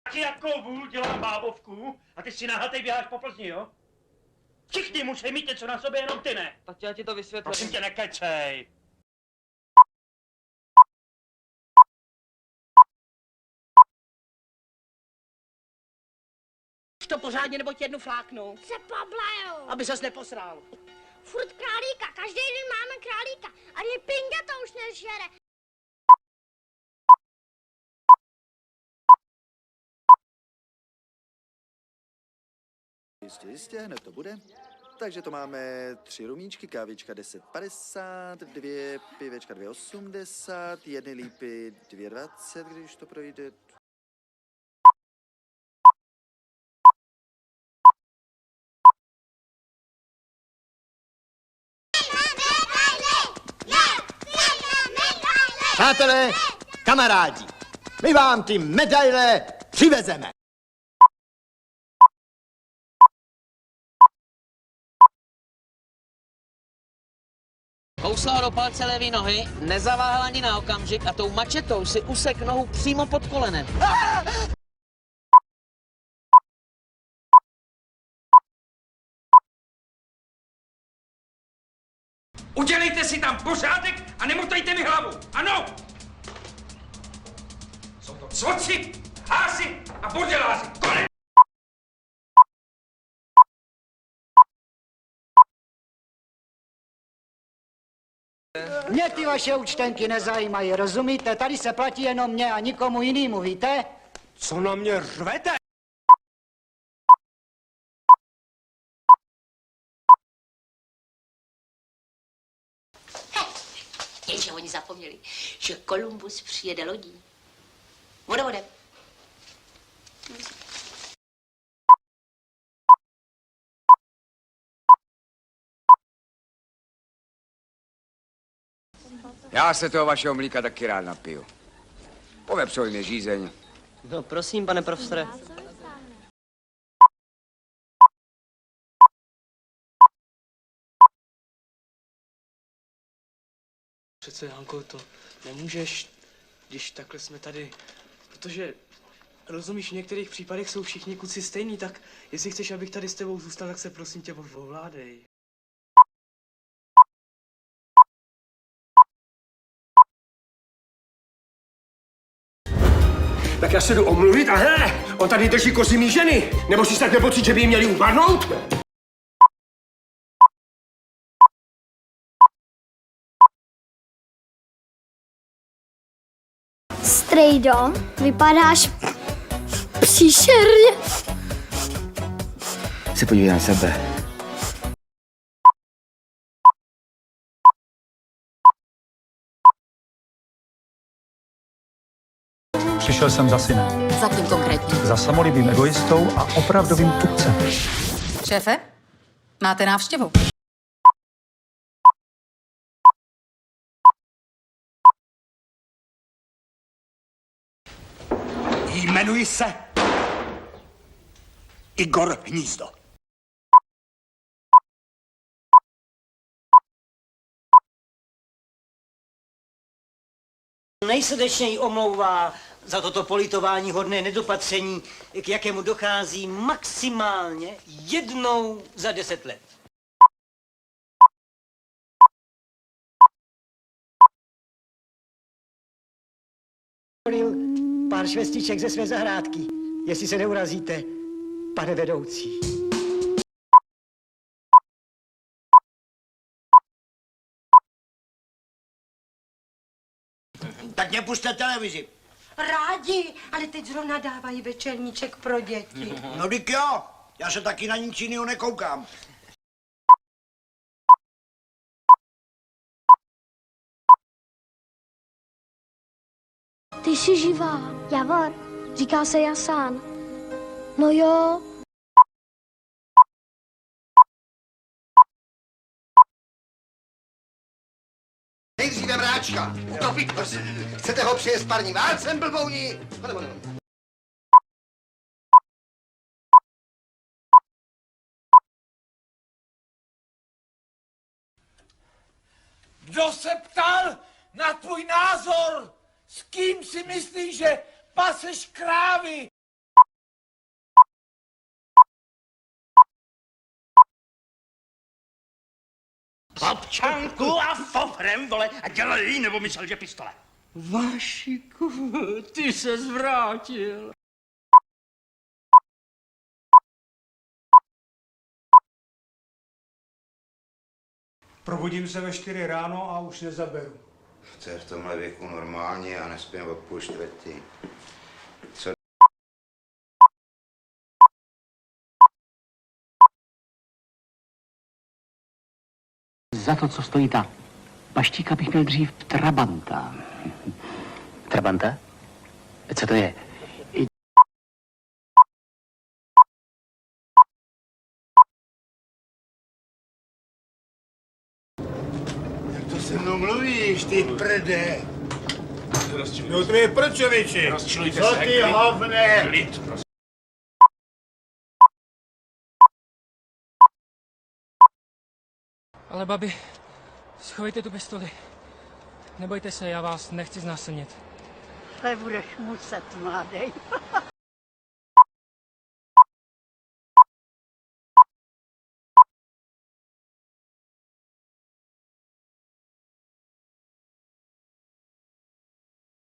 Taky jakou vůl dělám bábovku a ty si nahatej běháš po Plzni, jo? Všichni musí mít něco na sobě, jenom ty ne. Tak já ti to vysvětlím. Prosím tě, nekecej. To pořádně, nebo ti jednu fláknu. Se poblajou. Aby ses neposral. Furt králíka, každý den máme králíka. A je pinga to už nežere. Jistě, hned to bude. Takže to máme 3 rumíčky, kávička 10,50, 2 pivečka 2,80, 1 lípy 2,20, když to projde. Přátelé, kamarádi, my vám ty medaile přivezeme. Kousla do palce levý nohy, nezaváhal ani na okamžik a tou mačetou si usek nohu přímo pod kolenem. Udělejte si tam pořádek a nemotejte mi hlavu, ano! Jsou to cvoci, házy a bordeláři, konec! Mě ty vaše účtenky nezajímají, rozumíte? Tady se platí jenom mě a nikomu jinému, víte? Co na mě řvete? Jenže oni zapomněli, že Kolumbus přijede lodí. Vodem. Já se toho vašeho mlíka taky rád napiju. Povepřoj mi žízeň. No prosím, pane profesore. Přece, Janko, to nemůžeš, když takhle jsme tady, protože, rozumíš, v některých případech jsou všichni kluci stejní, tak jestli chceš, abych tady s tebou zůstal, tak se prosím tě ovládej. Tak já se jdu omluvit a hele, on tady drží kozy mý ženy. Nebo si snad nepocít, že by jí měli upadnout? Strejdo, vypadáš příšerně. Se podívej na sebe. Přišel jsem za synem. Za kým konkrétně? Za samolibým egoistou a opravdovým kupcem. Šéfe, máte návštěvu. Jmenuji se Igor Hnízdo. Nejsrdečněji omlouvá za toto politování hodné nedopatření, k jakému dochází maximálně jednou za 10 let. Pár švestiček ze své zahrádky, jestli se neurazíte, pane vedoucí. Tak mě puste televizi. Rádi, ale teď zrovna dávají večerníček pro děti. No dík jo, já se taky na nic jiného nekoukám. Ty jsi živá. Javor, říká se Jasán. No jo. Nejdříve mráčka. Utopit to. Chcete ho přijet parním válcem, blbouni? Kdo se ptal na tvůj názor? S kým si myslíš, že paseš krávy? Občanku a fofrem, vole, a dělal jí, nebo myslel, že pistole. Vašiku, ty se zvrátil. Probudím se ve 4 ráno a už nezaberu. To je v tomhle věku normálně, já nespím od 3:30. Co? Za to, co stojí ta paštíka, bych měl dřív Trabanta. Trabanta? Co to je? Jak to se mnou mluvíš, ty prde? No to je prčoviči. Rozčilujte Co ty hovne? Klid, prosím. Ale babi, schovejte tu pistoli. Nebojte se, já vás nechci znásilnit. Ale budeš muset, mladej.